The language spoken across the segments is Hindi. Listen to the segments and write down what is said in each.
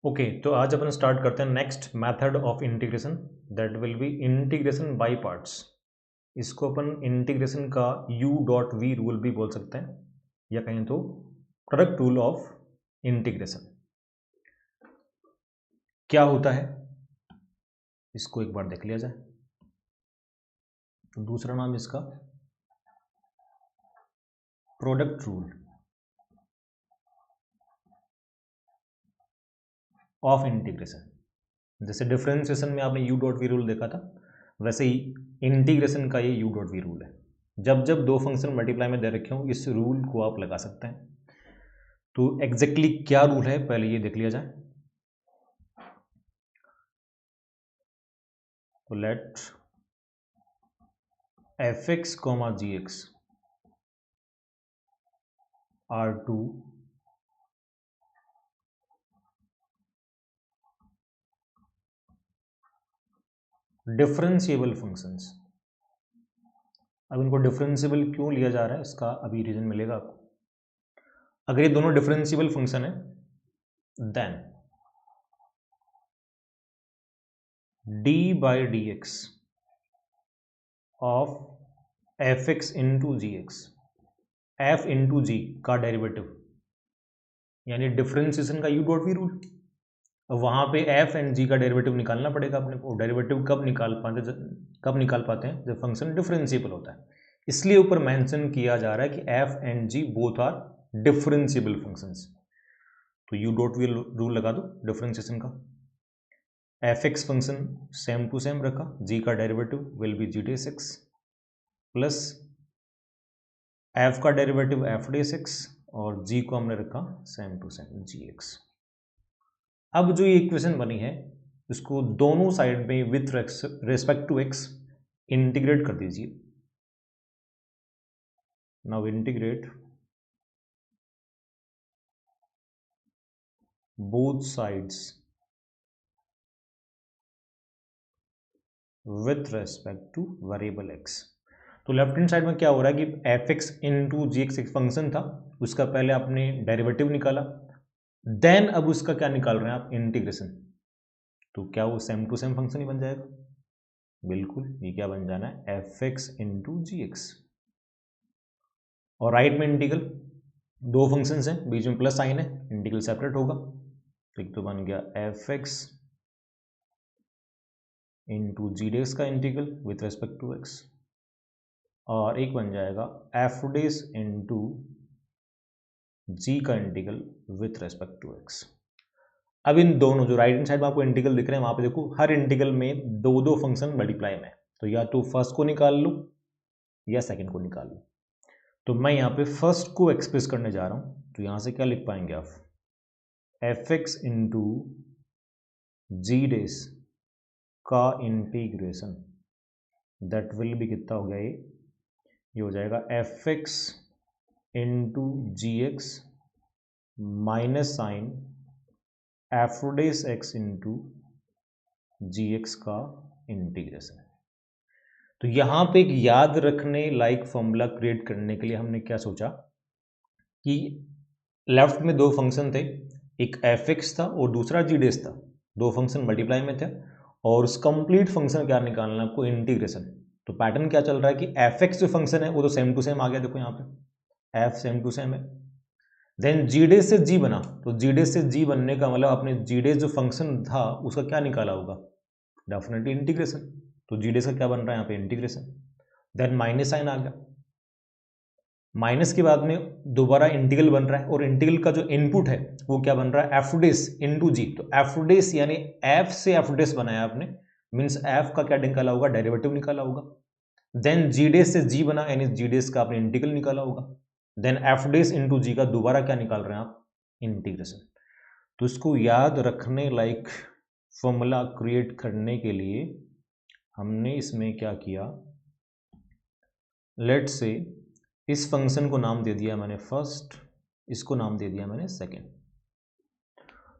ओके तो आज अपन स्टार्ट करते हैं next method of integration that will B integration by parts. इसको अपन इंटीग्रेशन का u डॉट वी रूल भी बोल सकते हैं या कहें तो प्रोडक्ट रूल ऑफ इंटीग्रेशन। क्या होता है इसको एक बार देख लिया जाए। तो दूसरा नाम इसका प्रोडक्ट रूल ऑफ इंटीग्रेशन। जैसे डिफरेंशिएशन में आपने u डॉट वी रूल देखा था, वैसे ही इंटीग्रेशन का ये u डॉट वी रूल है। जब जब दो फंक्शन मल्टीप्लाई में दे रखे हों इस रूल को आप लगा सकते हैं। तो एग्जैक्टली क्या रूल है पहले ये देख लिया जाए। तो let F X comma G X are two differentiable functions. अब इनको डिफरेंशिएबल क्यों लिया जा रहा है इसका अभी रीजन मिलेगा आपको। अगर ये दोनों डिफरेंशिएबल फंक्शन है then d by D x of f x into ji x, f into जी का डेरिवेटिव यानी डिफरेंशिएशन का यू डॉट वी रूल। वहां पे एफ एंड जी का डेरिवेटिव निकालना पड़ेगा अपने को। डेरिवेटिव कब निकाल पाते हैं जब फंक्शन डिफरेंशिएबल होता है। इसलिए ऊपर मेंशन किया जा रहा है कि F and G both are differentiable functions. तो यू डॉट वी रूल लगा दो डिफरेंशिएशन का। F X function same to same रखा, जी का derivative will be G dash X plus F का डेरिवेटिव एफ डेस एक्स और जी को हमने रखा same to same G X. अब जो ये इक्वेशन बनी है इसको दोनों साइड में with respect to X integrate कर दीजिए। Now integrate both sides with respect to variable X. तो लेफ्ट हैंड साइड में क्या हो रहा है कि एफ एक्स इंटू जी एक्स एक फंक्शन था, उसका पहले आपने डेरिवेटिव निकाला, देन अब उसका क्या निकाल रहे हैं आप इंटीग्रेशन। तो क्या वो सेम टू सेम फंक्शन ही बन जाएगा? बिल्कुल, ये क्या बन जाना है एफ एक्स इंटू जी एक्स। और राइट में इंटीग्रल, दो फंक्शंस हैं बीच में प्लस साइन है, इंटीग्रल सेपरेट होगा। तो एक तो बन गया F x into G dash का integral with respect to X, और एक बन जाएगा एफ डेस इंटू जी का integral with respect to X. अब इन दोनों जो राइट हैंड साइड में आपको इंटीग्रल दिख रहे हैं वहां पे देखो हर इंटीग्रल में दो दो फंक्शन मल्टीप्लाई में, तो या तो फर्स्ट को निकाल लो या सेकंड को निकाल लो। तो मैं यहाँ पे फर्स्ट को एक्सप्रेस करने जा रहा हूँ, तो यहाँ से क्या लिख पाएंगे आप F x into G dash का इंटीग्रेशन दैट विल भी कितना हो गया ये हो जाएगा एफ एक्स इंटू जी x minus sign F dash x into जी एक्स का इंटीग्रेशन। तो यहाँ पे एक याद रखने लाइक फॉर्मूला क्रिएट करने के लिए हमने क्या सोचा कि लेफ्ट में दो फंक्शन थे, एक एफ एक्स था और दूसरा जी डेस था, दो फंक्शन मल्टीप्लाई में थे और उस कंप्लीट फंक्शन क्या निकालना है आपको इंटीग्रेशन। तो पैटर्न क्या चल रहा है कि एफ एक्स जो फंक्शन है वो तो सेम टू सेम आ गया, देखो यहाँ पे एफ सेम टू सेम है। देन जी डेस से जी बना, तो जी डेस से जी बनने का मतलब आपने जी डेस जो फंक्शन था उसका क्या निकाला होगा, डेफिनेटली इंटीग्रेशन। तो जी डेस का क्या बन रहा है यहाँ पे इंटीग्रेशन। देन माइनस साइन आ गया, माइनस के बाद में दोबारा इंटीग्रल बन रहा है और इंटीग्रल का जो इनपुट है वो क्या बन रहा है एफ डेस इंटू जी। तो एफ डेस यानी एफ से एफ डेस बनाया आपने, मीन्स एफ का क्या निकाला होगा डेरिवेटिव निकाला होगा। देन जी डेस से जी बना यानी जी डेस का आपने इंटीग्रल निकाला होगा। देन एफ डेस इंटू जी का दोबारा क्या निकाल रहे हैं आप इंटीग्रेशन। तो इसको याद रखने लाइक फॉर्मूला क्रिएट करने के लिए हमने इसमें क्या किया, लेट से इस फंक्शन को नाम दे दिया मैंने फर्स्ट, इसको नाम दे दिया मैंने सेकेंड।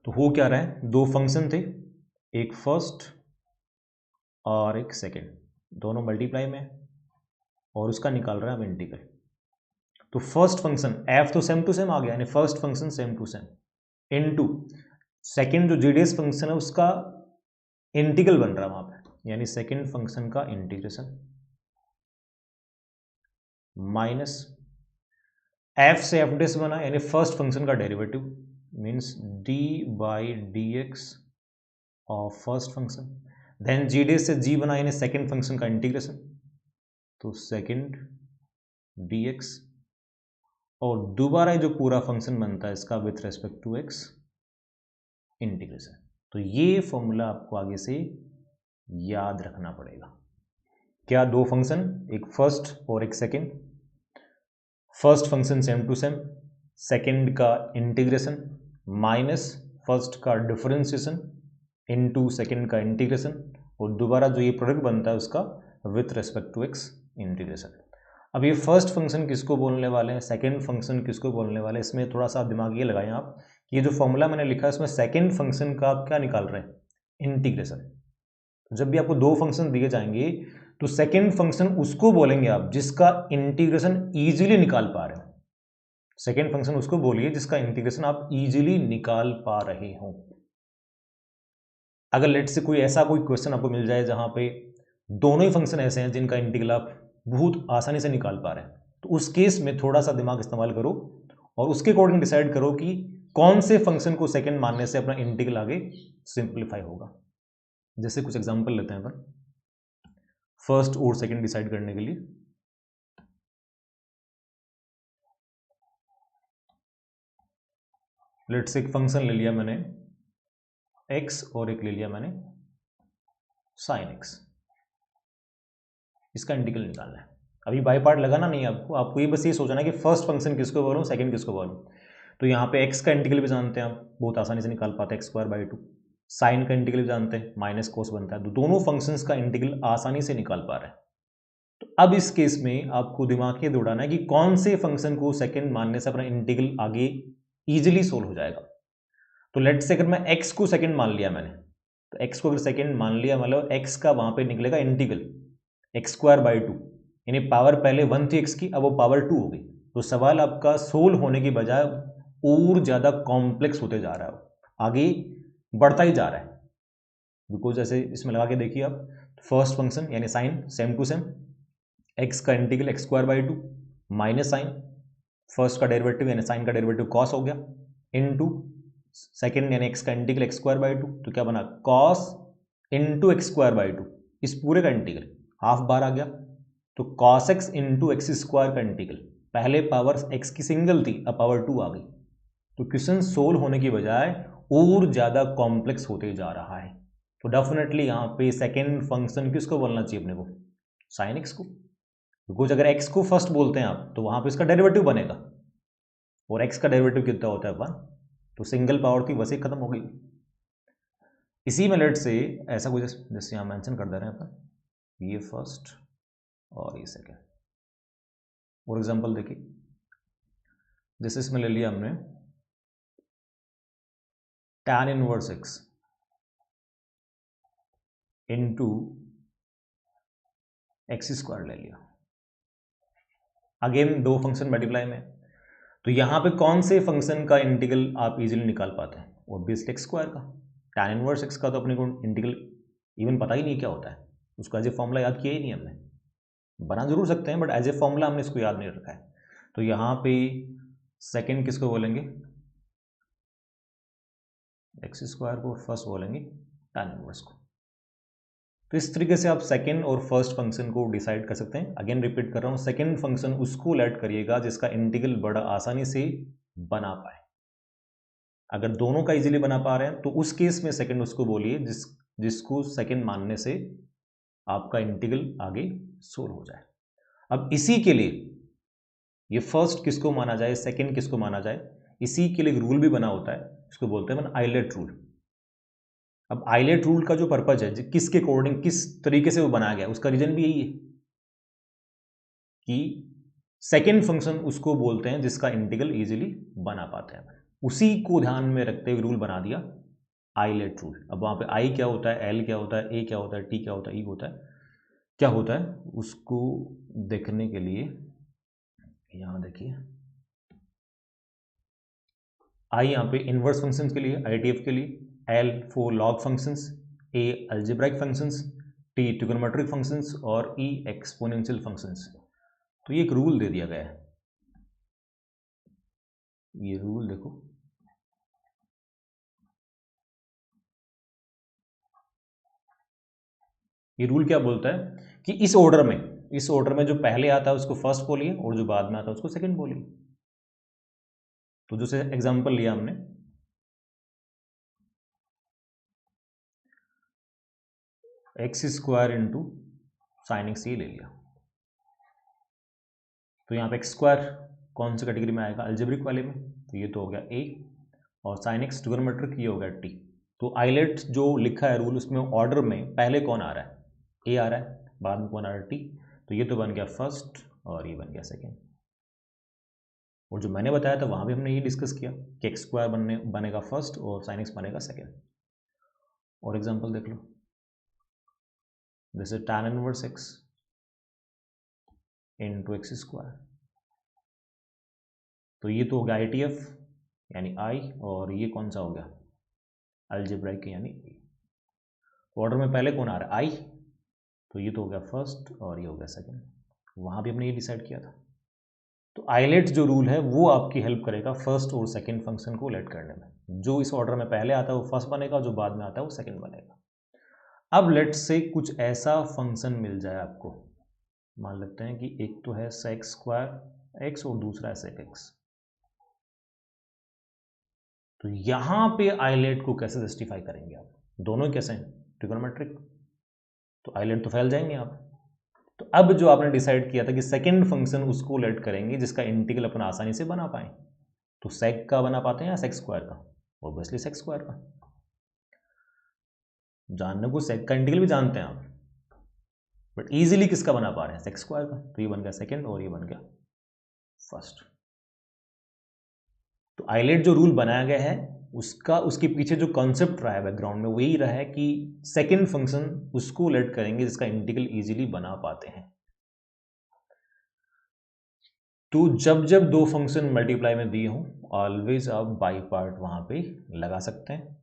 तो हो क्या रहा है, दो फंक्शन थे, एक फर्स्ट और एक सेकेंड, दोनों मल्टीप्लाई में और उसका निकाल रहे हैं हम इंटीग्रल। तो फर्स्ट फंक्शन एफ तो सेम टू सेम आ गया यानी first function same to same into second जो जीडीएस फंक्शन है उसका इंटीग्रल बन रहा है वहां पे, यानी सेकेंड फंक्शन का इंटीग्रेशन माइनस एफ से एफ डेस बना, यानी फर्स्ट फंक्शन का derivative means D by D x of first function, then G dash से जी बना यानी सेकेंड फंक्शन का इंटीग्रेशन, तो सेकेंड डी एक्स, और दोबारा जो पूरा फंक्शन बनता है इसका with respect to X integration. तो ये फॉर्मूला आपको आगे से याद रखना पड़ेगा। क्या दो फंक्शन, एक फर्स्ट और एक second, first function same to same, second का इंटीग्रेशन माइनस फर्स्ट का डिफरेंशिएशन इनटू सेकेंड का इंटीग्रेशन, और दोबारा जो ये प्रोडक्ट बनता है उसका with respect to X integration. अब ये फर्स्ट फंक्शन किसको बोलने वाले हैं, सेकेंड फंक्शन किसको बोलने वाले हैं, इसमें थोड़ा सा दिमाग ये लगाएं आप कि ये जो फॉर्मूला मैंने लिखा है इसमें सेकेंड फंक्शन का आप क्या निकाल रहे हैं, इंटीग्रेशन। जब भी आपको दो फंक्शन दिए जाएंगे तो सेकेंड फंक्शन उसको बोलेंगे आप जिसका इंटीग्रेशन इजीली निकाल पा रहे हो। सेकेंड फंक्शन उसको बोलिए जिसका इंटीग्रेशन आप इजीली निकाल पा रहे हो। अगर लेट से कोई ऐसा कोई क्वेश्चन आपको मिल जाए जहां पे दोनों ही फंक्शन ऐसे हैं जिनका इंटीग्रल आप बहुत आसानी से निकाल पा रहे हैं, तो उस केस में थोड़ा सा दिमाग इस्तेमाल करो और उसके अकॉर्डिंग डिसाइड करो कि कौन से फंक्शन को सेकंड मानने से अपना इंटीग्रल आगे सिंप्लीफाई होगा। जैसे कुछ एग्जांपल लेते हैं अपन फर्स्ट और सेकंड डिसाइड करने के लिए। लेट्स से एक फंक्शन ले लिया मैंने x और एक ले लिया मैंने साइन x, इसका इंटीग्रल निकालना है। अभी बाय पार्ट लगाना नहीं है आपको ये बस ये सोचना है कि फर्स्ट फंक्शन किसको बोलूं सेकंड किसको बोलूं। तो यहाँ पे x का इंटीग्रल भी जानते हैं आप, बहुत आसानी से निकाल पाते हैं x²/2, साइन का इंटीग्रल भी जानते हैं माइनस कोस बनता है, तो दोनों फंक्शंस का इंटीग्रल आसानी से निकाल पा रहे हैं। तो अब इस केस में आपको दिमाग ये दौड़ाना है कि कौन से फंक्शन को सेकंड मानने से अपना इंटीग्रल आगे इजीली सोल्व हो जाएगा। तो लेट से अगर मैं x को सेकंड मान लिया मैंने, तो x को अगर सेकंड मान लिया मतलब x का वहां पे निकलेगा इंटीग्रल x²/2, यानी पावर पहले 1 थी x की, अब वो पावर 2 हो गई। तो सवाल आपका सोल्व होने की बजाय और ज्यादा कॉम्प्लेक्स होते जा रहा है, आगे बढ़ता ही जा रहा है। बिकॉज ऐसे इसमें लगा के देखिए आप, फर्स्ट फंक्शन यानी sine same to same, x का integral x²/2 minus sign first का डेरिवेटिव यानी साइन का डेरिवेटिव कॉस हो गया, इनटू सेकेंड यानी x का इंटीग्रल x²/2, तो क्या बना कॉस इंटू x²/2, इस पूरे का इंटीग्रल हाफ बार आ गया, तो कॉस x इंटू x² का इंटीग्रल, पहले पावर x की सिंगल थी अब पावर 2 आ गई। तो क्वेश्चन सोल्व होने की बजाय और ज्यादा कॉम्प्लेक्स होते जा रहा है। तो डेफिनेटली यहाँ पे सेकेंड फंक्शन किसको बोलना चाहिए अपने को, साइन x को, बिकॉज अगर x को फर्स्ट बोलते हैं आप तो वहां पे इसका डेरिवेटिव बनेगा, और x का डेरिवेटिव कितना होता है 1, तो सिंगल पावर थी वैसे ही खत्म हो गई। इसी में लेट से ऐसा कुछ जैसे यहाँ मेंशन कर दे रहे हैं अपन, ये फर्स्ट और ये सेकेंड। फॉर एग्जांपल देखिए जैसे इसमें ले लिया हमने tan inverse x into x² ले लिया, अगेन दो फंक्शन मल्टीप्लाई में, तो यहां पे कौन से फंक्शन का इंटीग्रल आप इजीली निकाल पाते हैं, ऑब्वियसली x² का। tan इनवर्स x का तो अपने को इंटीग्रल इवन पता ही नहीं क्या होता है, उसका एज ए फॉर्मूला याद किया ही नहीं हमने, बना जरूर सकते हैं बट एज ए फॉर्मूला हमने इसको याद नहीं रखा है। तो यहाँ पे सेकेंड किसको बोलेंगे, x² को, फर्स्ट बोलेंगे tan इनवर्स को। तो इस तरीके से आप सेकेंड और फर्स्ट फंक्शन को डिसाइड कर सकते हैं। अगेन रिपीट कर रहा हूँ, सेकेंड फंक्शन उसको लेट करिएगा जिसका इंटीग्रल बड़ा आसानी से बना पाए। अगर दोनों का इजीली बना पा रहे हैं तो उस केस में सेकेंड उसको बोलिए जिसको सेकेंड मानने से आपका इंटीग्रल आगे सोल्व हो जाए। अब इसी के लिए ये फर्स्ट किसको माना जाए सेकेंड किसको माना जाए, इसी के लिए एक रूल भी बना होता है, इसको बोलते हैं आइलेट रूल। अब आइलेट रूल का जो पर्पज है किसके अकॉर्डिंग किस तरीके से वो बनाया गया, उसका रीजन भी यही है कि सेकेंड फंक्शन उसको बोलते हैं जिसका इंटीग्रल इजीली बना पाते हैं। उसी को ध्यान में रखते हुए रूल बना दिया आइलेट रूल। अब वहां पे आई क्या होता है, एल क्या होता है, ए क्या होता है, टी क्या होता है, ई होता है, क्या होता है, उसको देखने के लिए यहां देखिए आई यहाँ पे इनवर्स फंक्शंस के लिए, ITF के लिए, L for log functions, A algebraic functions, T trigonometric functions और E एक्सपोनेंशियल फंक्शंस। तो ये एक रूल दे दिया गया है, ये रूल देखो, ये रूल क्या बोलता है कि इस ऑर्डर में जो पहले आता है उसको फर्स्ट बोलिए और जो बाद में आता है उसको सेकंड बोलिए। तो जैसे एग्जांपल लिया हमने, x square into sine x ये ले लिया, तो यहाँ पे एक्स स्क्वायर कौन सी कैटेगरी में आएगा, अलजेब्रिक वाले में, तो ये तो हो गया ए, और साइन एक्स ट्रिगोनोमेट्रिक ये हो गया टी। तो आइलेट जो लिखा है रूल उसमें ऑर्डर में पहले कौन आ रहा है, ए आ रहा है, बाद में कौन आ रहा है, टी। तो ये तो बन गया फर्स्ट और ये बन गया सेकेंड। और जो मैंने बताया था वहाँ भी हमने ये डिस्कस किया कि एक्स स्क्वायर बनेगा फर्स्ट और साइन एक्स बनेगा सेकेंड। और एग्जांपल देख लो, जैसे tan inverse x into x square, तो ये तो हो गया ITF यानी आई, और ये कौन सा हो गया अलजेब्राइक यानी ए। ऑर्डर में पहले कौन आ रहा है, आई, तो ये तो हो गया फर्स्ट और ये हो गया सेकेंड। वहाँ भी हमने ये डिसाइड किया था। तो आइलेट जो रूल है वो आपकी हेल्प करेगा फर्स्ट और सेकेंड फंक्शन को लेट करने में। जो इस ऑर्डर में पहले आता है वो फर्स्ट बनेगा, जो बाद में आता है वो सेकेंड बनेगा। अब लेट से कुछ ऐसा फंक्शन मिल जाए आपको, मान लेते हैं कि एक तो है सेक स्क्वायर एक्स और दूसरा है सेक एक्स। तो यहां पे आइलेट को कैसे जस्टिफाई करेंगे आप, दोनों कैसे हैं ट्रिगोनोमेट्रिक, तो आइलेट तो फैल जाएंगे आप। तो अब जो आपने डिसाइड किया था कि सेकंड फंक्शन उसको लेट करेंगे जिसका इंटीग्रल अपन आसानी से बना पाए, तो सेक का बना पाते हैं या सेक स्क्वायर का, ऑब्वियसली सेक स्क्वायर का। जानने को सेक का इंटीग्रल भी जानते हैं आप, बट इजीली किसका बना पा रहे हैं, सेक स्क्वायर का। तो ये बन गया सेकंड और ये बन गया फर्स्ट। तो आइलेट जो रूल बनाया गया है उसका, उसके पीछे जो कॉन्सेप्ट रहा है बैकग्राउंड में वो यही रहा है कि सेकंड फंक्शन उसको लेट करेंगे जिसका इंटीग्रल इजीली बना पाते हैं। तो जब जब दो फंक्शन मल्टीप्लाई में दिए हों ऑलवेज आप बाई पार्ट वहां पे लगा सकते हैं।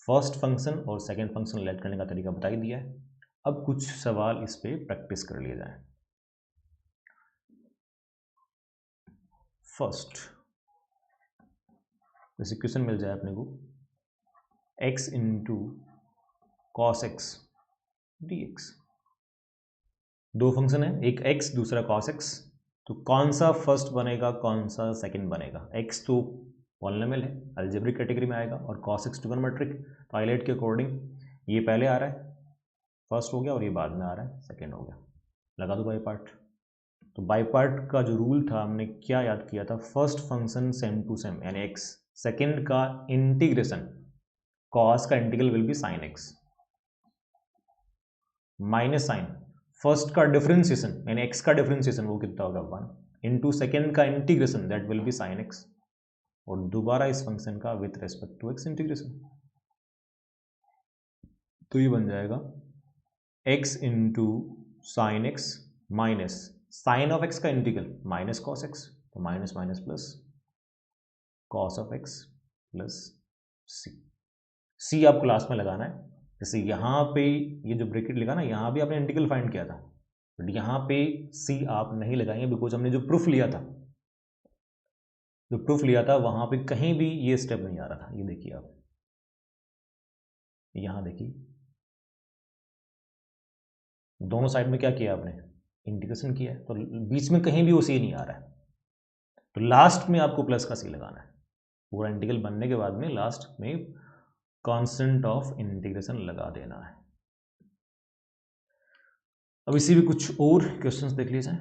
फर्स्ट फंक्शन और सेकंड फंक्शन लेट करने का तरीका बता ही दिया है। अब कुछ सवाल इस पे प्रैक्टिस कर लिए जाए। फर्स्ट जैसे क्वेश्चन मिल जाए अपने को, x into cos x D x, दो फंक्शन है, एक x दूसरा कॉस एक्स, तो कौन सा फर्स्ट बनेगा कौन सा सेकंड बनेगा। x तो पॉलिनोमियल है, अलजेब्रिक कैटेगरी में आएगा, और cos x ट्रिगोनोमेट्रिक, तो आइलेट के अकॉर्डिंग ये पहले आ रहा है फर्स्ट हो गया और ये बाद में आ रहा है सेकंड हो गया। लगा दो बाई पार्ट। तो बाई पार्ट का जो रूल था हमने क्या याद किया था, first function same to same यानी x, सेकंड का इंटीग्रेशन cos का integral will be sin x minus sign, first का डिफरेंशिएशन यानी x का डिफरेंशिएशन वो कितना होगा 1 इंटू सेकेंड का integration that will be sin x, और दोबारा इस फंक्शन का with respect to x integration. तो ये बन जाएगा x into sine X minus sine of x का इंटीग्रल माइनस कॉस x, तो minus minus plus cos of x plus C आपको लास्ट में लगाना है। जैसे यहाँ पे ये जो ब्रैकेट लिखा ना, यहाँ भी आपने इंटीग्रल फाइंड किया था, बट यहाँ पे सी आप नहीं लगाएंगे बिकॉज हमने जो प्रूफ लिया था वहाँ पे कहीं भी ये स्टेप नहीं आ रहा था। ये देखिए आप, यहाँ देखिए दोनों साइड में क्या किया आपने, इंटीग्रेशन किया है, तो बीच में कहीं भी वो सी नहीं आ रहा है, तो लास्ट में आपको प्लस का सी लगाना है। पूरा इंटीग्रल बनने के बाद में लास्ट में कांस्टेंट ऑफ इंटीग्रेशन लगा देना है। अब इसी भी कुछ और क्वेश्चंस देख लीजिए।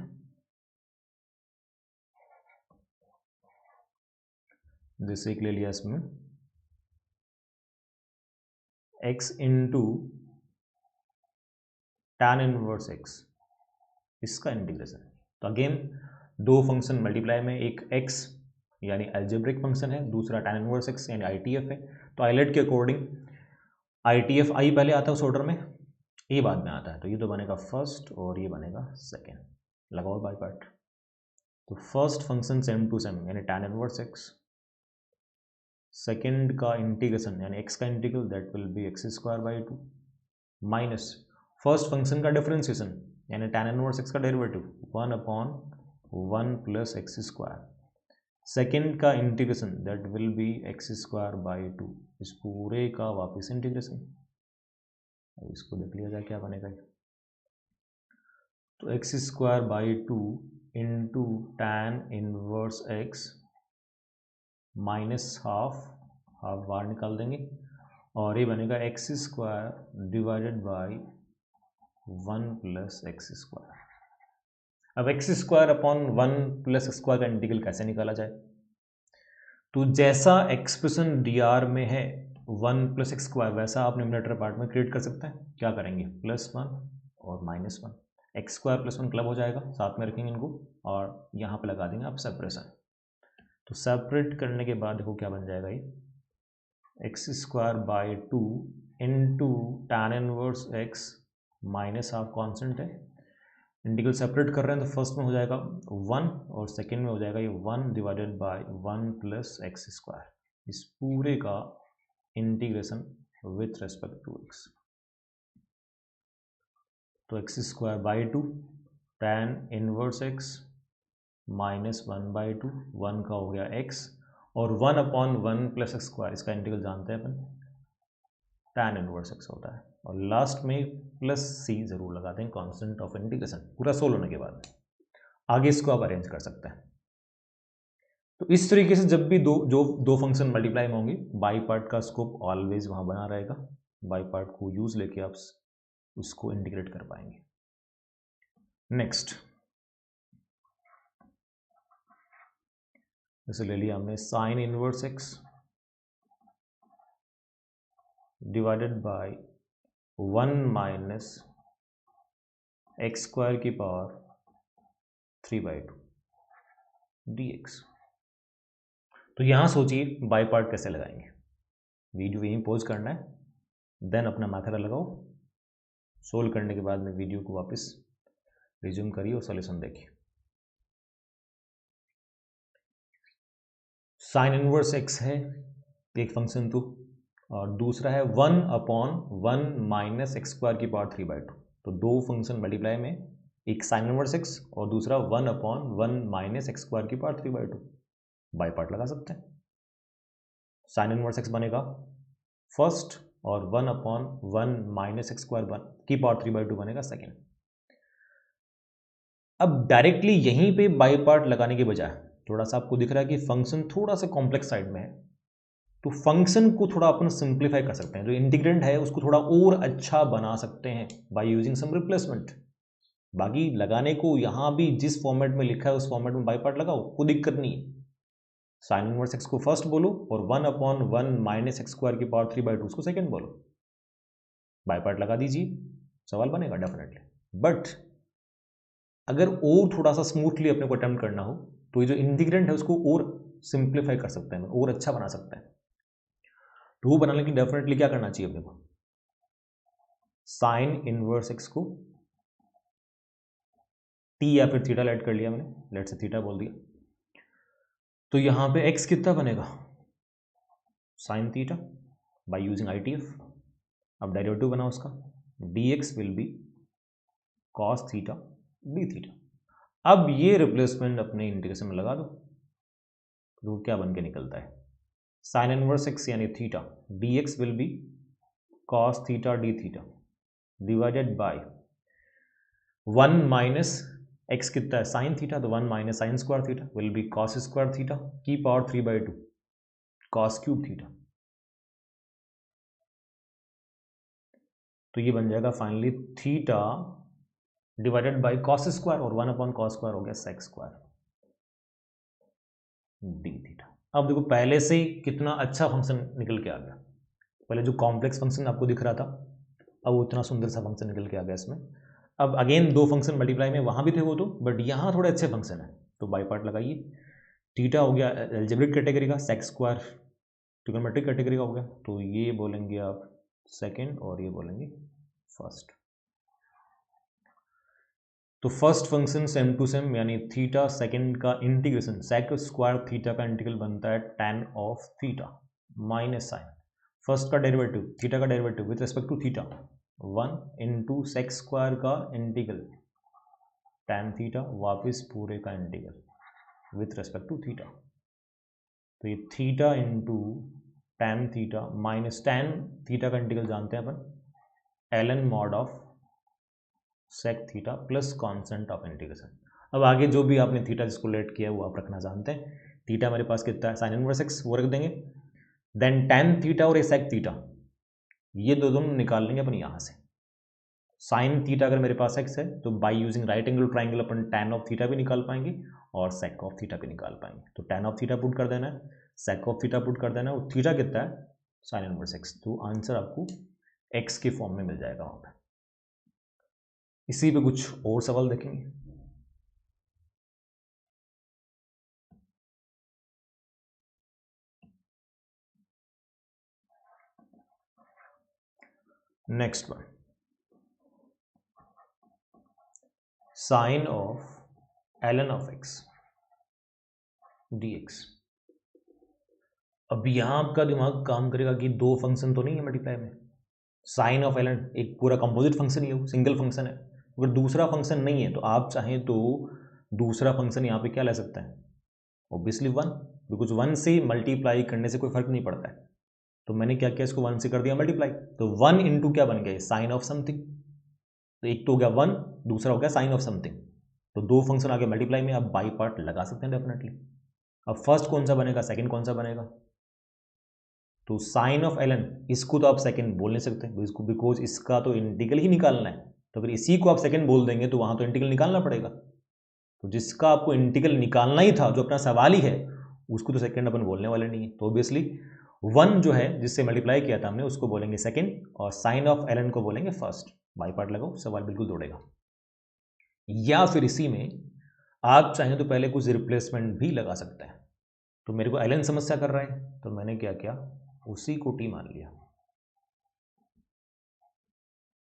जैसे एक ले लिया इसमें x into tan inverse x, इसका इंटीग्रेशन। तो अगेन दो फंक्शन मल्टीप्लाई में, एक x यानी अलजेब्रिक फंक्शन है, दूसरा tan इनवर्स x यानी ITF है। तो आइलेट के अकॉर्डिंग ITF आई पहले आता है उस ऑर्डर में, ए बाद में आता है, तो ये तो बनेगा फर्स्ट और ये बनेगा सेकेंड। लगाओ बाई पार्ट। तो first function same to same यानी tan इनवर्स x सेकेंड का इंटीग्रेशन यानी एक्स का integral that will be X square by 2 minus first function का डिफरेंशिएशन यानी tan इनवर्स एक्स का derivative 1/1 plus X square, second का integration that will be X square by 2, इस पूरे का वापस इंटीग्रेशन। इसको देख लिया जाए क्या बनेगा। तो X square by 2 into tan inverse X minus half बाहर निकाल देंगे और ये बनेगा X square divided by 1 plus X square. अब X square upon 1 plus square का इंटीग्रल कैसे निकाला जाए? तो जैसा एक्सप्रेशन डी आर में है 1 प्लस एक्स स्क्वायर वैसा आप न्यूमरेटर पार्ट में क्रिएट कर सकते हैं। क्या करेंगे? +1 और -1, एक्स स्क्वायर +1 क्लब हो जाएगा, साथ में रखेंगे इनको और यहाँ पे लगा देंगे आप सेपरेशन। तो सेपरेट करने के बाद देखो क्या बन जाएगा, ये x square by 2 into tan inverse X minus half constant है, इंटीग्रल सेपरेट कर रहे हैं तो फर्स्ट में हो जाएगा 1 और सेकेंड में हो जाएगा ये 1 divided by 1 plus X square, इस पूरे का integration with respect to X. तो X square by 2 tan inverse X minus 1/2, 1 का हो गया एक्स और 1/1 प्लस एक्स स्क्वायर, इसका इंटीग्रल जानते हैं अपन, टैन इनवर्स एक्स होता है और लास्ट में प्लस सी जरूर लगा दें कांस्टेंट ऑफ इंटीग्रेशन। पूरा सोल्व होने के बाद आगे इसको आप अरेंज कर सकते हैं। तो इस तरीके से जब भी दो फंक्शन मल्टीप्लाई होंगे बाई पार्ट का स्कोप ऑलवेज वहां बना रहेगा, बाई पार्ट को यूज लेके आप उसको इंटीग्रेट कर पाएंगे। नेक्स्ट जैसे ले लिया हमने sign inverse x divided by 1 minus X square की पावर 3/2 dx। तो यहां सोचिए बाई पार्ट कैसे लगाएंगे। वीडियो यहीं पॉज करना है, देन अपना मेथड लगाओ, सोल्व करने के बाद में वीडियो को वापस रिज्यूम करिए और सॉल्यूशन देखिए। साइन इनवर्स एक्स है एक फंक्शन तो, और दूसरा है 1/1 माइनस एक्स स्क्वायर की पावर 3/2। तो दो फंक्शन मल्टीप्लाई में एक साइन इनवर्स एक्स और दूसरा 1/1 माइनस एक्स स्क्वायर की पावर 3/2, बाई पार्ट लगा सकते हैं। साइन इनवर्स एक्स बनेगा फर्स्ट और 1/1 माइनस एक्स स्क्वायर की पावर 3/2 बनेगा सेकेंड। अब डायरेक्टली यहीं पे बाई पार्ट लगाने के बजाय थोड़ा सा आपको दिख रहा है कि फंक्शन थोड़ा सा कॉम्प्लेक्स साइड में है, तो फंक्शन को थोड़ा अपन सिंप्लीफाई कर सकते हैं, जो इंटीग्रेंड है उसको थोड़ा और अच्छा बना सकते हैं बाय यूजिंग सम रिप्लेसमेंट। बाकी लगाने को यहां भी जिस फॉर्मेट में लिखा है उस फॉर्मेट में बाई पार्ट लगाओ, कोई दिक्कत नहीं है। साइन इनवर्स एक्स को फर्स्ट बोलो और 1/1 माइनस एक्स स्क्वायर की पावर 3/2 उसको सेकेंड बोलो, बाई पार्ट लगा दीजिए, सवाल बनेगा डेफिनेटली। बट अगर और थोड़ा सा स्मूथली अपने को अटेम्प्ट करना हो तो ये जो इंटीग्रेंट है उसको और सिंप्लीफाई कर सकते हैं और अच्छा बना सकते हैं। तो वो बनाने के लिए डेफिनेटली क्या करना चाहिए अपने को, साइन इनवर्स एक्स को टी या फिर थीटा लेट कर लिया मैंने, लेट से थीटा बोल दिया, तो यहां पे एक्स कितना बनेगा, sine theta by using ITF। अब डेरिवेटिव बना उसका, dx will be cos theta D theta. अब ये रिप्लेसमेंट अपने इंटीग्रेशन में लगा दो, तो क्या बन के निकलता है, साइन इनवर्स एक्स यानी theta dx will be cos theta D theta divided by 1 minus x कितना है साइन थीटा, तो 1 minus sine square theta will B cos square theta की पावर 3/2 कॉस क्यूब थीटा। तो ये बन जाएगा finally theta divided by cos square और 1/cos स्क्वायर हो गया सेक स्क्वायर डी थीटा। अब देखो पहले से ही कितना अच्छा फंक्शन निकल के आ गया, पहले जो कॉम्प्लेक्स फंक्शन आपको दिख रहा था अब वो इतना सुंदर सा फंक्शन निकल के आ गया इसमें। अब अगेन दो फंक्शन मल्टीप्लाई में वहाँ भी थे वो तो, बट यहाँ थोड़े अच्छे फंक्शन है तो बाई पार्ट लगाइए। थीटा हो गया एल्जेब्रिक कैटेगरी का, सेक स्क्वायर ट्रिग्नोमेट्रिक कैटेगरी का हो गया, तो ये बोलेंगे आप सेकेंड और ये बोलेंगे फर्स्ट। तो first function same to same यानी थीटा सेकेंड का इंटीग्रेशन सेक स्क्वायर थीटा का इंटीग्रल बनता है tan of theta, minus sign, first का डेरिवेटिव थीटा का derivative with respect to theta 1 into sec square का इंटीग्रल tan थीटा वापस पूरे का integral with respect to theta. तो ये theta into tan theta minus tan theta का इंटीग्रल जानते हैं अपन ln mod of sec theta plus constant of integration. अब आगे जो भी आपने थीटा जिसको लेट किया है वो आप रखना जानते हैं। थीटा हमारे पास कितना है साइन इनवर्स एक्स, वो रख देंगे। देन tan थीटा और सेक थीटा ये दोनों निकाल लेंगे अपन यहाँ से। साइन थीटा अगर मेरे पास एक्स है तो by using right angle triangle upon tan of theta भी निकाल पाएंगे और सेक ऑफ थीटा भी निकाल पाएंगे। तो tan ऑफ थीटा पुट कर देना है, सेक ऑफ थीटा पुट कर देना है, और थीटा कितना है साइन इनवर्स एक्स। तो आंसर आपको एक्स के फॉर्म में मिल जाएगा वहाँ पे। इसी पे कुछ और सवाल देखेंगे। Next one, sine of ln of x dx। अब यहाँ आपका दिमाग काम करेगा कि दो फंक्शन तो नहीं है मल्टीप्लाई में, साइन ऑफ ln एक पूरा कंपोजिट फंक्शन ही है, सिंगल फंक्शन है। अगर दूसरा फंक्शन नहीं है तो आप चाहें तो दूसरा फंक्शन यहाँ पे क्या ले सकते हैं, ऑब्वियसली 1, बिकॉज 1 से मल्टीप्लाई करने से कोई फर्क नहीं पड़ता है। तो मैंने क्या किया, इसको 1 से कर दिया मल्टीप्लाई, तो 1 इंटू क्या बन गया साइन ऑफ समथिंग। तो एक तो हो गया 1, दूसरा हो गया साइन ऑफ समथिंग। तो दो फंक्शन आगे मल्टीप्लाई में आप बाई पार्ट लगा सकते हैं डेफिनेटली। अब फर्स्ट कौन सा बनेगा, सेकंड कौन सा बनेगा, तो साइन ऑफ ln इसको तो आप सेकंड बोल नहीं सकते इसको, बिकॉज इसका तो इंटीग्रल ही निकालना है। तो अगर इसी को आप सेकंड बोल देंगे तो वहां तो इंटीग्रल निकालना पड़ेगा। तो जिसका आपको इंटीग्रल निकालना ही था, जो अपना सवाल ही है, उसको तो सेकंड अपन बोलने वाले नहीं है। तो ऑब्वियसली 1 जो है जिससे मल्टीप्लाई किया था हमने उसको बोलेंगे सेकंड, और साइन ऑफ ln को बोलेंगे फर्स्ट। बाई पार्ट लगाओ, सवाल बिल्कुल दौड़ेगा। या फिर इसी में आप चाहें तो पहले कुछ रिप्लेसमेंट भी लगा सकते हैं। तो मेरे को ln समस्या कर रहा है तो मैंने क्या किया, उसी को t मान लिया।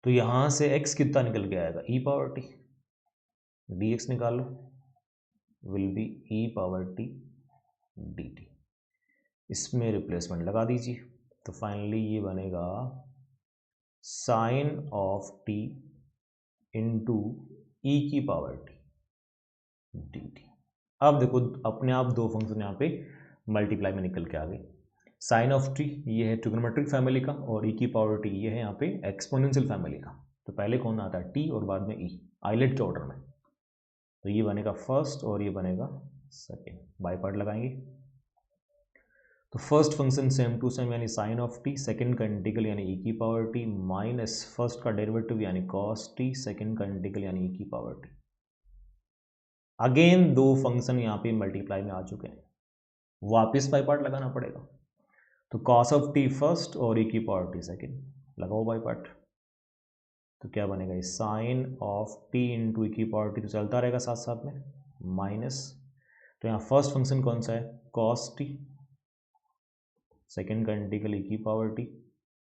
तो यहां से x कितना निकल के आएगा, e पावर t, dx निकाल लो, will be e power t dt। इसमें रिप्लेसमेंट लगा दीजिए, तो फाइनली ये बनेगा sine of t into E की पावर t dt। अब देखो अपने आप दो फंक्शन यहाँ पे मल्टीप्लाई में निकल के आ गए। साइन ऑफ टी ये है ट्रिग्नोमेट्रिक फैमिली का, और ई की पावर टी ये है यहाँ पे एक्सपोनेंशियल फैमिली का। तो पहले कौन आता है, टी, और बाद में ई, आइलेट के ऑर्डर में। तो ये बनेगा फर्स्ट और ये बनेगा सेकेंड, बाई पार्ट लगाएंगे। तो first function same to same यानी साइन ऑफ टी, सेकेंड का इंटीग्रल यानी ई की पावर टी, माइनस फर्स्ट का डेरिवेटिव यानी कॉस टी, सेकेंड का इंटीग्रल यानी ई की पावर टी। अगेन दो फंक्शन यहाँ पे मल्टीप्लाई में आ चुके हैं, वापस बाई पार्ट लगाना पड़ेगा। तो कॉस ऑफ टी फर्स्ट और ई की पावर टी सेकेंड, लगाओ बाई पार्ट। तो क्या बनेगा, sine of T into E की पावर टी तो चलता रहेगा साथ साथ में, माइनस, तो यहाँ फर्स्ट फंक्शन कौन सा है, कॉस टी, सेकेंड का इंटीग्रल ई की पावर टी,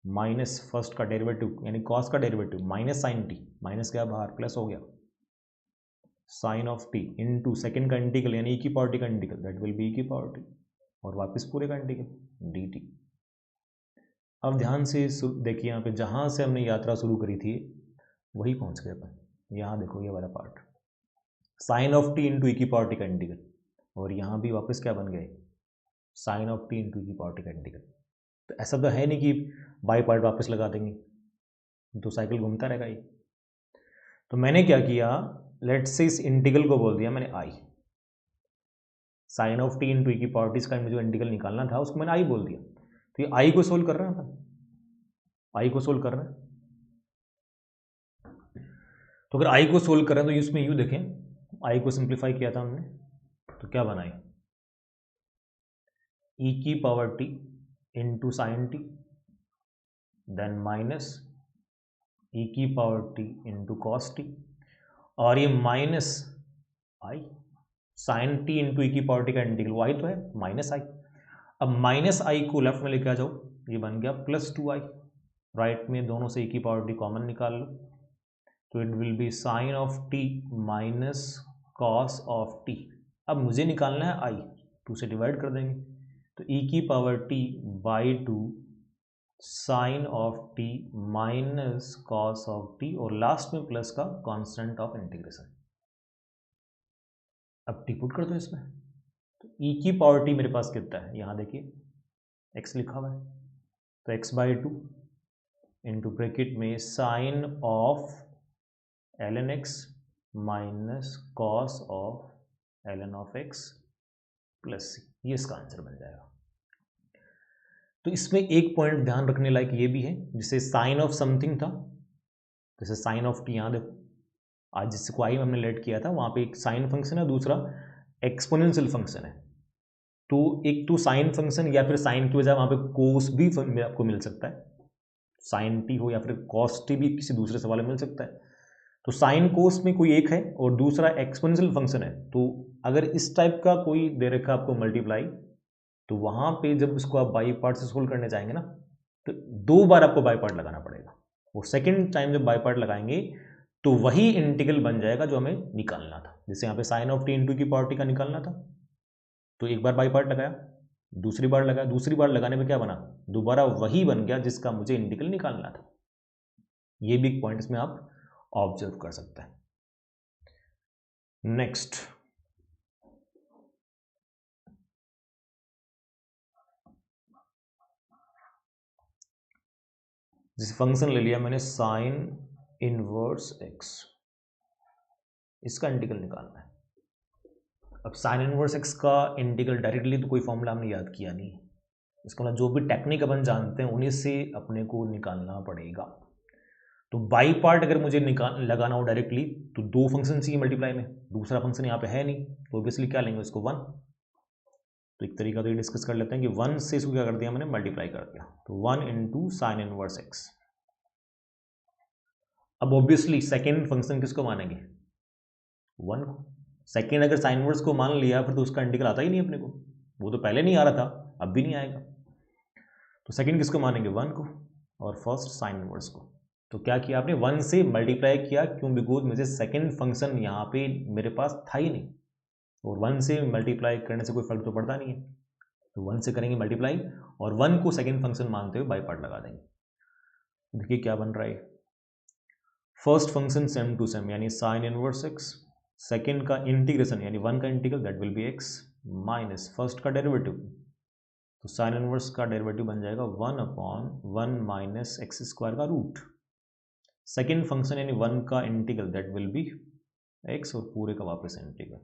माइनस फर्स्ट का डेरिवेटिव यानी कॉस का derivative minus sine T, minus गया बाहर प्लस हो गया, sine of T into second का इंटीग्रल यानी ई की पावर टी का integral, that will be E की पावर टी, और वापस पूरे का इंटीग्रल डी टी। अब ध्यान से देखिए यहाँ पे जहाँ से हमने यात्रा शुरू करी थी वही पहुँच गए अपन। यहाँ देखो ये वाला part, sine of T into E की पावर टी का इंटीग्रल, और यहाँ भी वापस क्या बन गए, sign of T into E की पावर टी का इंटीग्रल। तो ऐसा तो है नहीं कि बाई पार्ट वापस लगा देंगे, तो साइकिल घूमता रहेगा ये। तो मैंने क्या किया, लेट्स से इस इंटीग्रल को बोल दिया मैंने आई, sign of T into E की पावर टी का मुझे इंटीग्रल निकालना था उसको मैंने आई बोल दिया। तो ये आई को सोल्व कर रहे हैं अपन, आई को सोल्व कर रहे हैं। तो अगर आई को सोल्व करें तो इसमें यू देखें, आई को सिंप्लीफाई किया था हमने तो क्या बनाए, ई की power T into sine T, then minus E की power T into cos T, और ये minus I, sine T into E की पावर टी का इंटीग्रल वो आई तो है माइनस आई। अब माइनस आई को लेफ्ट में लेके आ जाओ, ये बन गया प्लस 2i, राइट में दोनों से ई की पावर टी कॉमन निकाल लो, तो it will be sine of T minus cos of T. अब मुझे निकालना है आई, 2 से डिवाइड कर देंगे, तो e की power t by 2 sine of t minus cos of t और लास्ट में प्लस का कांस्टेंट ऑफ इंटीग्रेशन। अब t पुट कर दो इसमें, तो e की पावर t मेरे पास कितना है, यहाँ देखिए x लिखा हुआ है, तो x बाई 2 इंटू ब्रैकेट में sine of ln x minus cos of ln of x plus c, ये इसका आंसर बन जाएगा। तो इसमें एक पॉइंट ध्यान रखने लायक ये भी है, जिसे साइन ऑफ समथिंग था, जैसे साइन ऑफ टी, यहाँ देखो आज जिसको आई हमने लेट किया था वहाँ पे एक साइन फंक्शन है, दूसरा एक्सपोनेंशियल फंक्शन है। तो एक तो साइन फंक्शन या फिर साइन की बजाय वहाँ पे कोस भी आपको मिल सकता है, साइन टी हो या फिर कॉस टी भी किसी दूसरे सवाल में मिल सकता है। तो साइन कोस में कोई एक है और दूसरा एक्सपोनेंशियल फंक्शन है। तो अगर इस टाइप का कोई दे रखा आपको मल्टीप्लाई, तो वहाँ पे जब इसको आप बाई पार्ट से सोल्व करने जाएंगे ना, तो 2 बार आपको बाई पार्ट लगाना पड़ेगा, और सेकेंड टाइम जब बाई पार्ट लगाएंगे तो वही इंटीग्रल बन जाएगा जो हमें निकालना था। जैसे यहाँ पे साइन ऑफ टी इंटू की पावर टी का निकालना था, तो एक बार बाई पार्ट लगाया, दूसरी बार लगाया, दूसरी बार लगाने में क्या बना, दोबारा वही बन गया जिसका मुझे इंटीग्रल निकालना था। ये भी एक पॉइंट इसमें आप ऑब्जर्व कर सकते हैं। नेक्स्ट, जिस फंक्शन ले लिया मैंने साइन इनवर्स एक्स, इसका इंटीग्रल निकालना है। अब साइन इनवर्स एक्स का इंटीग्रल डायरेक्टली तो कोई फॉर्मूला हमने याद किया नहीं, इसका मतलब जो भी टेक्निक अपन जानते हैं उन्हीं से अपने को निकालना पड़ेगा। तो बाई पार्ट अगर मुझे लगाना हो डायरेक्टली, तो 2 फंक्शन चाहिए मल्टीप्लाई में, दूसरा फंक्शन यहाँ पे है नहीं, तो ऑब्वियसली क्या लेंगे उसको 1। तो एक तरीका तो ये डिस्कस कर लेते हैं कि 1 से इसको क्या कर दिया मैंने, मल्टीप्लाई कर दिया, तो 1 इंटू साइन इनवर्स एक्स। अब ऑब्वियसली सेकेंड फंक्शन किसको मानेंगे, 1 को। सेकेंड अगर साइन इनवर्स को मान लिया फिर तो उसका इंटीग्रल आता ही नहीं अपने को, वो तो पहले नहीं आ रहा था, अब भी नहीं आएगा। तो सेकेंड किसको मानेंगे, 1 को, और फर्स्ट साइन इनवर्स को। तो क्या किया आपने, 1 से मल्टीप्लाई किया, क्यों, बिकॉज मुझे सेकेंड फंक्शन यहाँ पे मेरे पास था ही नहीं, और 1 से मल्टीप्लाई करने से कोई फर्क तो पड़ता नहीं है। तो 1 से करेंगे मल्टीप्लाई और 1 को सेकेंड फंक्शन मानते हुए बाई पार्ट लगा देंगे। देखिए क्या बन रहा है, first function same to same यानी साइन इनवर्स एक्स, सेकेंड का इंटीग्रेशन यानी 1 का integral that will be X minus first का डेरिवेटिव, तो साइन इनवर्स का डेरिवेटिव बन जाएगा 1/1 माइनस एक्स स्क्वायर का रूट। सेकेंड फंक्शन यानी 1 का integral that will be X और पूरे का वापस इंटीग्रल,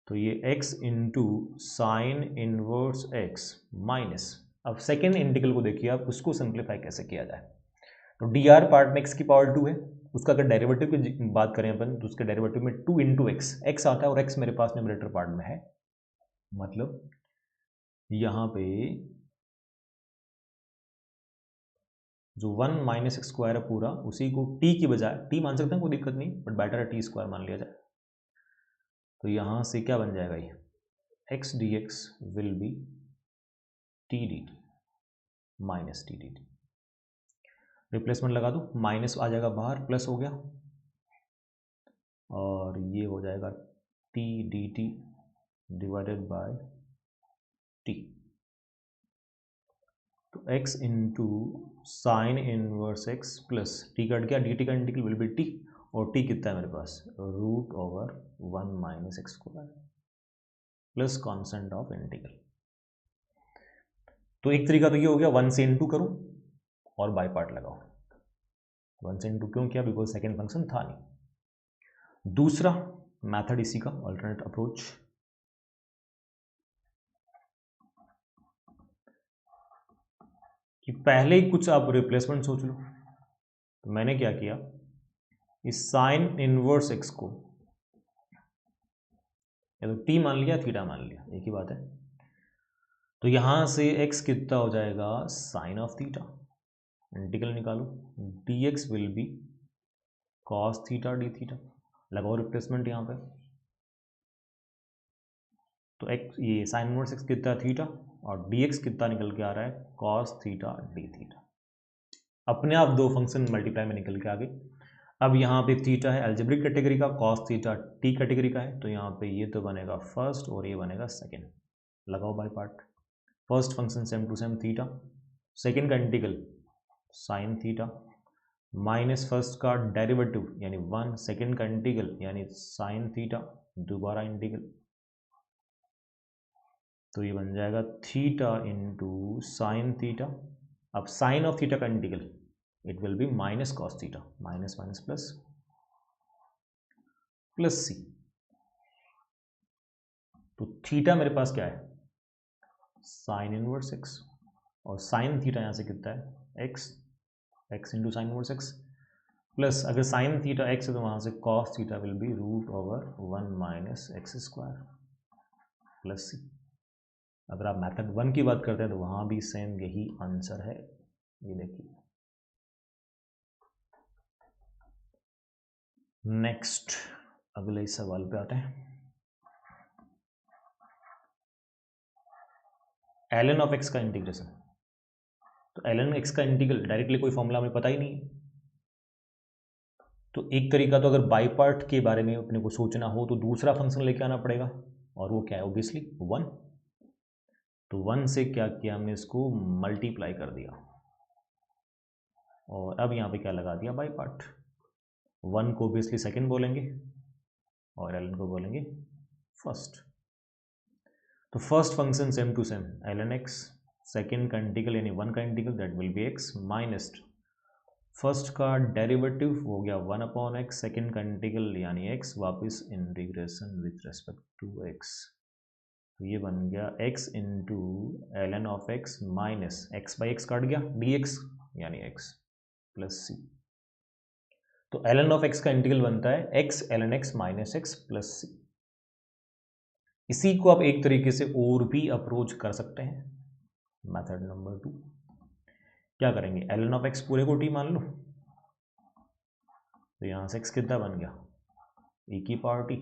तो ये x into sine inverse X minus, अब सेकेंड इंटीग्रल को देखिए आप, उसको सिंप्लीफाई कैसे किया जाए। तो डी आर पार्ट में x की पावर 2 है, उसका अगर डेरिवेटिव की बात करें अपन तो उसके डेरिवेटिव में 2 इंटू एक्स आता है, और x मेरे पास न्यूमरेटर पार्ट में है, मतलब यहाँ पे जो 1 माइनस एक्स स्क्वायर है पूरा, उसी को t की बजाय, t मान सकते हैं कोई दिक्कत नहीं, बट बेटर है टी स्क्वायर मान लिया जाए। तो यहाँ से क्या बन जाएगा, ये x D x will be T D T minus T D T, replacement लगा दो, माइनस आ जाएगा बाहर, प्लस हो गया, और ये हो जाएगा T D T divided by T. तो x into sine inverse X plus T cut गया, डी टी का इंटीग्रल विल बी टी, और टी कितना है मेरे पास, root over 1 minus X square plus constant of integral. तो एक तरीका तो ये हो गया, 1 से इंटू करो और बाई पार्ट लगाओ। 1 से इंटू क्यों किया, बिकॉज सेकेंड फंक्शन था नहीं। दूसरा मैथड इसी का अल्टरनेट अप्रोच, कि पहले ही कुछ आप रिप्लेसमेंट सोच लो। तो मैंने क्या किया, इस साइन इनवर्स एक्स को या तो टी मान लिया, थीटा मान लिया, एक ही बात है। तो यहां से x कितना हो जाएगा, साइन ऑफ थीटा, इंटीग्रल निकालो, D x will be cos theta D theta, लगाओ रिप्लेसमेंट यहाँ पे। तो x ये साइन इनवर्स एक्स कितना थीटा, और डी एक्स कितना निकल के आ रहा है, कॉस थीटा डी थीटा। अपने आप 2 फंक्शन मल्टीप्लाई में निकल के आ गए। अब यहाँ पे थीटा है अलजेब्रिक कैटेगरी का, कॉस थीटा टी कैटेगरी का है, तो यहाँ पे ये तो बनेगा फर्स्ट और ये बनेगा सेकेंड। लगाओ by part. First function same to same theta, second का integral sine theta, minus first का डेरिवेटिव यानी 1, सेकेंड का इंटीग्रल यानी साइन थीटा, दोबारा इंटीग्रल, तो ये बन जाएगा थीटा इंटू साइन थीटा। अब साइन ऑफ थीटा का integral it will be minus cos theta, minus minus plus, plus C. तो थीटा मेरे पास क्या है, साइन इनवर्स एक्स, और साइन थीटा यहाँ से कितना है X, X into sine inverse X, plus अगर साइन थीटा एक्स है तो वहाँ से cos theta will be root over 1 minus X square plus C. अगर आप मेथड 1 की बात करते हैं तो वहाँ भी सेम यही आंसर है, ये देखिए। नेक्स्ट अगले सवाल पे आते हैं। ln ऑफ एक्स का इंटीग्रेशन, तो ln एक्स का इंटीग्रल डायरेक्टली कोई फॉर्मूला हमें पता ही नहीं है, तो एक तरीका तो अगर बाई पार्ट के बारे में अपने को सोचना हो तो दूसरा फंक्शन लेके आना पड़ेगा, और वो क्या है ऑब्वियसली 1। तो 1 से क्या किया हमने, इसको मल्टीप्लाई कर दिया, और अब यहाँ पे क्या लगा दिया बाई पार्ट। 1 को ऑब्वियसली सेकेंड बोलेंगे और ln को बोलेंगे फर्स्ट। तो first function same to same ln x, second का इंटीग्रल यानी 1 का integral that will be x minus first का डेरिवेटिव हो गया 1 अपॉन एक्स, सेकेंड का इंटीग्रल यानी x, वापस integration with respect to x, तो ये बन गया x into ln of x minus x by X काट गया dx यानी x प्लस सी। तो ln ऑफ x का इंटीग्रल बनता है x ln x minus x plus C. इसी को आप एक तरीके से और भी अप्रोच कर सकते हैं, मेथड नंबर 2। क्या करेंगे, ln ऑफ x पूरे को t मान लो, तो यहाँ से x कितना बन गया e की पावर t,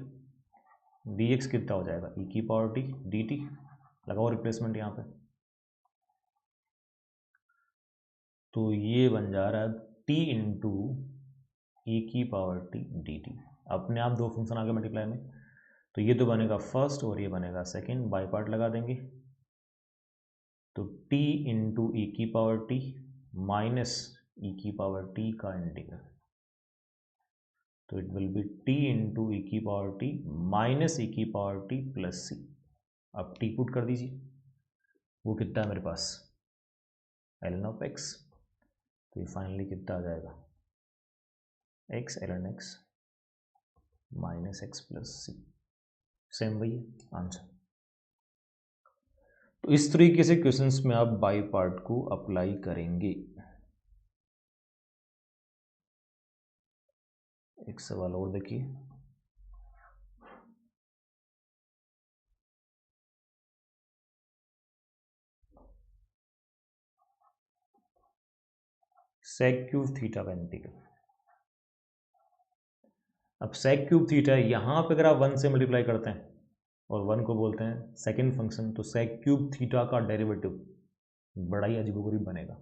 dx कितना हो जाएगा e की पावर t dt, लगाओ रिप्लेसमेंट यहाँ पे, तो ये बन जा रहा है t इंटू ई की पावर t dt। अपने आप दो फंक्शन आगे मल्टीप्लाई में, तो ये तो बनेगा फर्स्ट और ये बनेगा सेकेंड, बाई पार्ट लगा देंगे, तो t इंटू ई की पावर t माइनस ई की पावर t का इंटीग्रल, तो it will be t into E की पावर t माइनस ई की पावर t प्लस सी। अब t पुट कर दीजिए, वो कितना है मेरे पास ln ऑफ x, तो ये फाइनली कितना आ जाएगा x ln x minus X plus C, same वही आंसर। तो इस तरीके से क्वेश्चंस में आप बाई पार्ट को अप्लाई करेंगे। एक सवाल और देखिए, सेक क्यूब थीटा का इंटीग्रल। अब सेक क्यूब थीटा यहाँ पे अगर आप 1 से मल्टीप्लाई करते हैं और 1 को बोलते हैं सेकेंड फंक्शन, तो सेक क्यूब थीटा का डेरिवेटिव बड़ा ही अजीबोगरीब बनेगा।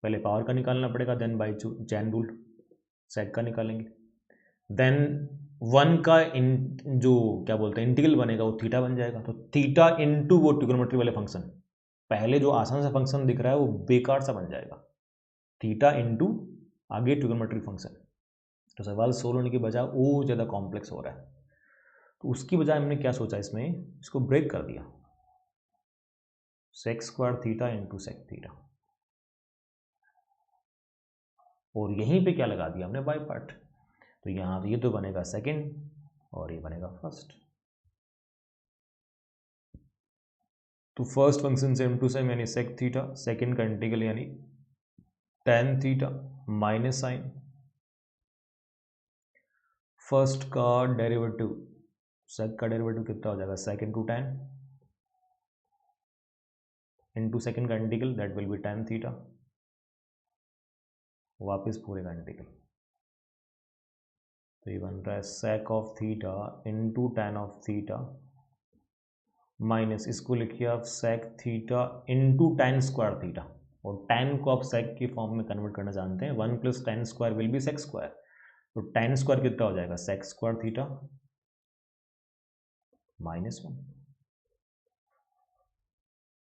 पहले पावर का निकालना पड़ेगा, देन बाई चैन रूल सेक का निकालेंगे, देन 1 का जो क्या बोलते हैं इंटीग्रल बनेगा वो थीटा बन जाएगा, तो थीटा इंटू वो ट्रिग्नोमेट्री वाले फंक्शन, पहले जो आसान सा फंक्शन दिख रहा है वो बेकार सा बन जाएगा, थीटा इंटू आगे ट्रिग्नोमेट्री फंक्शन। तो सवाल सोल्व होने के बजाय वो ज़्यादा कॉम्प्लेक्स हो रहा है, तो उसकी बजाय हमने क्या सोचा, इसमें इसको ब्रेक कर दिया, sec square theta into sec theta, और यहीं पे क्या लगा दिया हमने बाई पार्ट, तो यहाँ ये तो बनेगा सेकेंड और ये बनेगा फर्स्ट। तो first function same to same यानी सेक थीटा, सेकेंड का इंटीग्रल यानी tan theta minus sign, first का डेरिवेटिव सेक का डेरिवेटिव कितना हो जाएगा sec into tan into second का integral that will be tan theta, वापस पूरे का इंटीग्रल, तो ये बन रहा है sec of theta into tan of theta minus इसको लिखिए आप sec theta into tan square theta, और टेन को आप सेक की फॉर्म में कन्वर्ट करना जानते हैं, 1 plus tan square will be sec square, तो टेन स्क्वायर कितना हो जाएगा सेक स्क्वायर थीटा माइनस 1,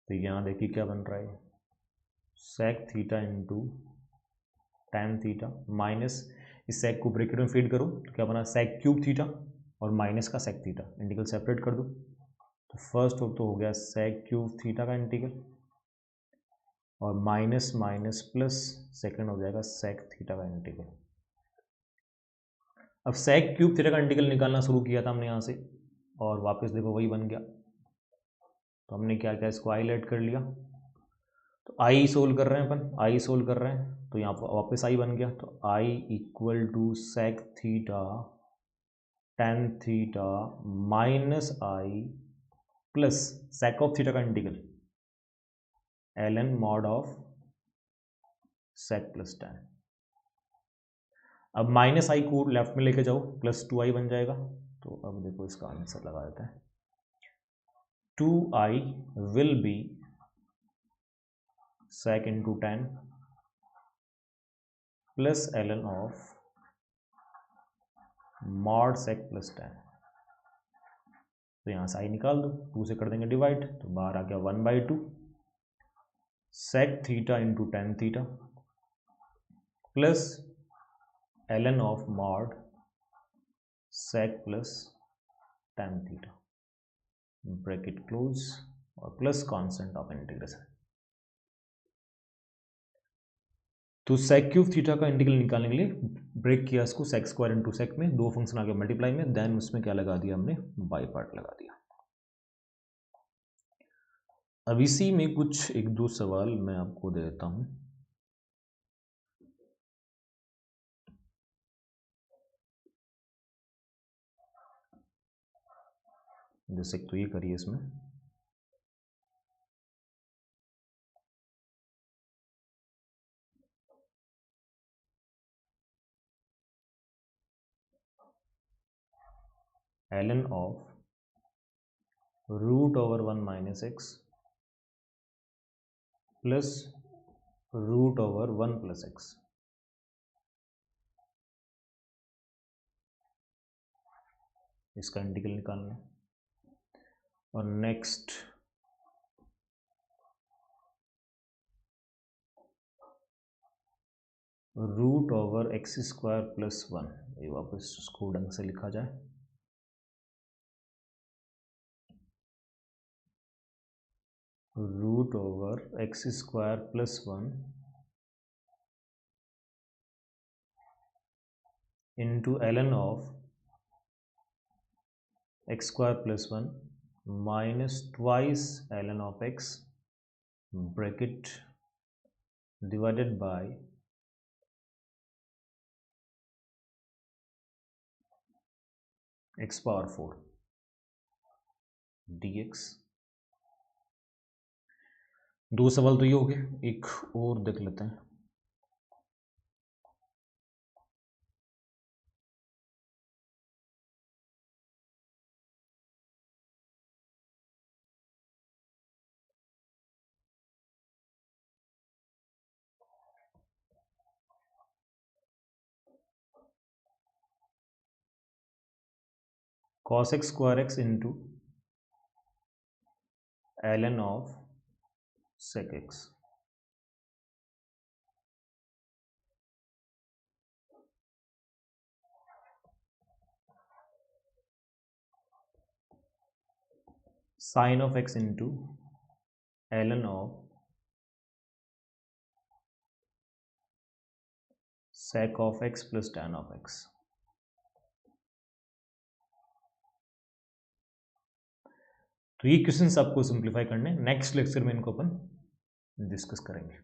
तो यहाँ देखिए क्या बन रहा है, sec theta into tan theta minus, इस सेक को ब्रैकेट में फीड करो तो क्या बना, सेक क्यूब थीटा और माइनस का सेक थीटा, इंटीग्रल सेपरेट कर दो तो फर्स्ट तो हो गया सेक क्यूब थीटा का इंटीग्रल और माइनस माइनस प्लस सेकंड हो जाएगा सेक थीटा का इंटीग्रल। अब सेक क्यूब थीटा का इंटीग्रल निकालना शुरू किया था हमने यहाँ से और वापस देखो वही बन गया, तो हमने क्या किया, इसको आई लेट कर लिया, तो आई सोल्व कर रहे हैं अपन, आई सोल्व कर रहे हैं तो यहाँ पर वापस आई बन गया, तो I equal to sec theta tan theta minus I plus sec of theta का integral ln mod of sec plus tan. अब माइनस आई को लेफ्ट में लेके जाओ प्लस 2i बन जाएगा, तो अब देखो इसका आंसर लगा देते हैं, 2i will be sec into tan plus ln of mod sec plus tan. तो यहाँ से आई निकाल दो, 2 से कर देंगे डिवाइड, तो बाहर आ गया 1/2 sec theta into tan theta plus ln of mod sec plus tan theta, bracket close और प्लस कांस्टेंट ऑफ इंटीग्रेशन। तो सेक क्यूब थीटा का इंटीग्रल निकालने के लिए ब्रेक किया इसको सेक स्क्वायर इंटू सेक में, दो फंक्शन आ गया मल्टीप्लाई में, देन उसमें क्या लगा दिया हमने, बाई पार्ट लगा दिया। अब इसी में कुछ एक दो सवाल मैं आपको दे देता हूं। जैसे तो ये करिए इसमें, ln of root over 1 minus X plus root over 1 plus X, इसका इंटीग्रल निकालना। और next root over X square plus 1, ये वापस इसको ढंग से लिखा जाए, root over X square plus 1 into ln of X square plus 1 minus twice ln of X bracket divided by X power 4 dx। दो सवाल तो ये हो गए, एक और देख लेते हैं। cos x square X into ln of sec x, sine of x into ln of sec of x plus tan of x। तो ये क्वेश्चंस आपको सिंप्लीफाई करने, नेक्स्ट लेक्चर में इनको अपन डिस्कस करेंगे।